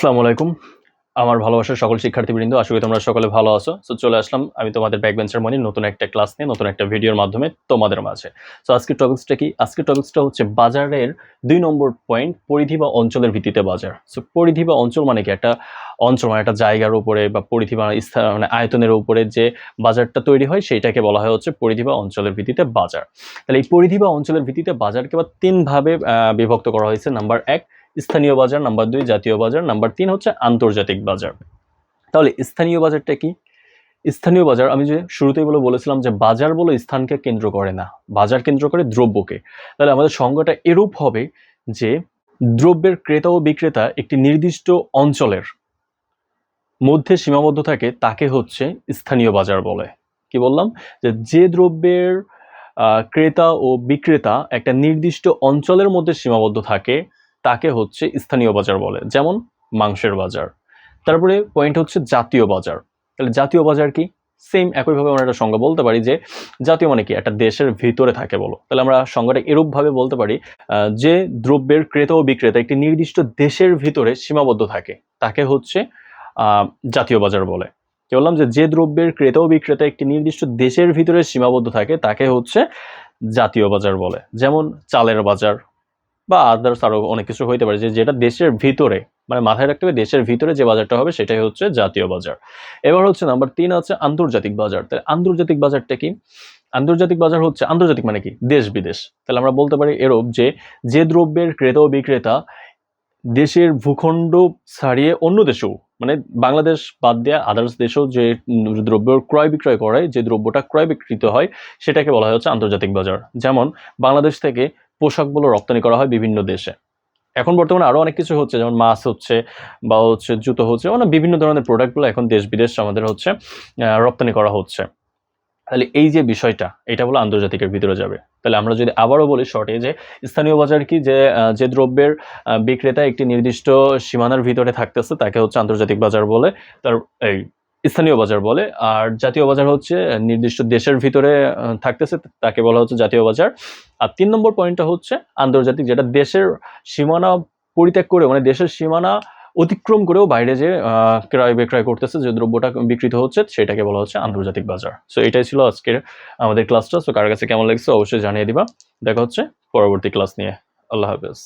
আসসালামু আলাইকুম। আমার ভালোবাসার সকল শিক্ষার্থীবৃন্দ, আশা করি তোমরা সকলে ভালো আছো। সো চলে আসলাম আমি তোমাদের ব্যাকবেঞ্চার মনির নতুন একটা ক্লাস নিয়ে, নতুন একটা ভিডিওর মাধ্যমে তোমাদের মাঝে। সো আজকের টপিকসটা কি? আজকের টপিকসটা হচ্ছে বাজারের ২ নম্বর পয়েন্ট, পরিধি বা অঞ্চলের ভিত্তিতে বাজার। সো পরিধি বা অঞ্চল মানে কি? একটা অঞ্চল মানে একটা জায়গার উপরে বা পরিধি বা মানে আয়তনের উপরে যে বাজারটা তৈরি হয় সেইটাকে বলা হয় হচ্ছে পরিধি বা অঞ্চলের ভিত্তিতে বাজার। তাহলে এই পরিধি বা অঞ্চলের ভিত্তিতে বাজারকে আবার ৩ ভাবে বিভক্ত করা হয়েছে। নাম্বার ১ স্থানীয় বাজার, নাম্বার ২ জাতীয় বাজার, নাম্বার ৩ হচ্ছে আন্তর্জাতিক বাজার। তাহলে স্থানীয় বাজারটা কি? স্থানীয় বাজার আমি যে শুরুতেই বলেছিলাম যে বাজার বলে স্থানকে কেন্দ্র করে না, বাজার কেন্দ্র করে দ্রব্যকে। তাহলে আমাদের সংজ্ঞাটা এরূপ হবে যে দ্রব্যের ক্রেতা ও বিক্রেতা একটি নির্দিষ্ট অঞ্চলের মধ্যে সীমাবদ্ধ থাকে তাকে হচ্ছে স্থানীয় বাজার বলে। কি বললাম? যে দ্রব্যের ক্রেতা ও বিক্রেতা একটা নির্দিষ্ট অঞ্চলের মধ্যে সীমাবদ্ধ থাকে তাকে হচ্ছে স্থানীয় বাজার বলে, যেমন মাংসের বাজার। তারপরে পয়েন্ট হচ্ছে জাতীয় বাজার। তাহলে জাতীয় বাজার কি? সেম একইভাবে আমরা একটা সংজ্ঞা বলতে পারি যে জাতীয় মানে কি? একটা দেশের ভিতরে থাকে বলো। তাহলে আমরা সংজ্ঞাটা এরূপভাবে বলতে পারি, যে দ্রব্যের ক্রেতা ও বিক্রেতা একটি নির্দিষ্ট দেশের ভিতরে সীমাবদ্ধ থাকে তাকে হচ্ছে জাতীয় বাজার বলে। কি বললাম? যে দ্রব্যের ক্রেতা ও বিক্রেতা একটি নির্দিষ্ট দেশের ভিতরে সীমাবদ্ধ থাকে তাকে হচ্ছে জাতীয় বাজার বলে। যেমন চালের বাজার বা আদার্স আরো অনেক কিছু হইতে পারে, যেটা দেশের ভিতরে, মানে মাথায় রাখতে হবে দেশের ভিতরে যে বাজারটা হবে সেটাই হচ্ছে জাতীয় বাজার। এবার হচ্ছে নাম্বার ৩ আছে আন্তর্জাতিক বাজার। তাহলে আন্তর্জাতিক বাজারটা কি? আন্তর্জাতিক বাজার হচ্ছে, আন্তর্জাতিক মানে কি? দেশ বিদেশ। তাহলে আমরা বলতে পারি এরূপ যে দ্রব্যের ক্রেতা ও বিক্রেতা দেশের ভূখণ্ড ছাড়িয়ে অন্য দেশেও, মানে বাংলাদেশ বাদ দেয়া আদার্স দেশেও যে দ্রব্য ক্রয় বিক্রয় করায়, যে দ্রব্যটা ক্রয় বিক্রিত হয় সেটাকে বলা হয় হচ্ছে আন্তর্জাতিক বাজার। যেমন বাংলাদেশ থেকে পোশাকগুলো রপ্তানি করা হয় বিভিন্ন দেশে। এখন বর্তমানে আরো অনেক কিছু হচ্ছে, যেমন মাছ হচ্ছে বা হচ্ছে জুতো হচ্ছে, মানে বিভিন্ন ধরনের প্রোডাক্টগুলো এখন দেশ বিদেশ আমাদের হচ্ছে রপ্তানি করা হচ্ছে। তাহলে এই যে বিষয়টা, এটা হলো আন্তর্জাতিকের ভিতরে যাবে। তাহলে আমরা যদি আবারও বলি শর্টে যে স্থানীয় বাজার কি? যে দ্রব্যের বিক্রেতা একটি নির্দিষ্ট সীমানার ভিতরে থাকতেছে তাকে হচ্ছে আন্তর্জাতিক বাজার বলে, তার এই স্থানীয় বাজার বলে। আর জাতীয় বাজার হচ্ছে নির্দিষ্ট দেশের ভিতরে থাকতেছে তাকে বলা হচ্ছে জাতীয় বাজার। আর ৩ নম্বর পয়েন্টটা হচ্ছে আন্তর্জাতিক, যেটা দেশের সীমানা পরিত্যাগ করে, মানে দেশের সীমানা অতিক্রম করেও বাইরে যে ক্রয় বিক্রয় করতেছে, যে দ্রব্যটা বিক্রিত হচ্ছে সেটাকে বলা হচ্ছে আন্তর্জাতিক বাজার। সো এটাই ছিল আজকের আমাদের ক্লাসটা। সো কার কাছে কেমন লাগছে অবশ্যই জানিয়ে দিবা। দেখা হচ্ছে পরবর্তী ক্লাস নিয়ে। আল্লাহ হাফেজ।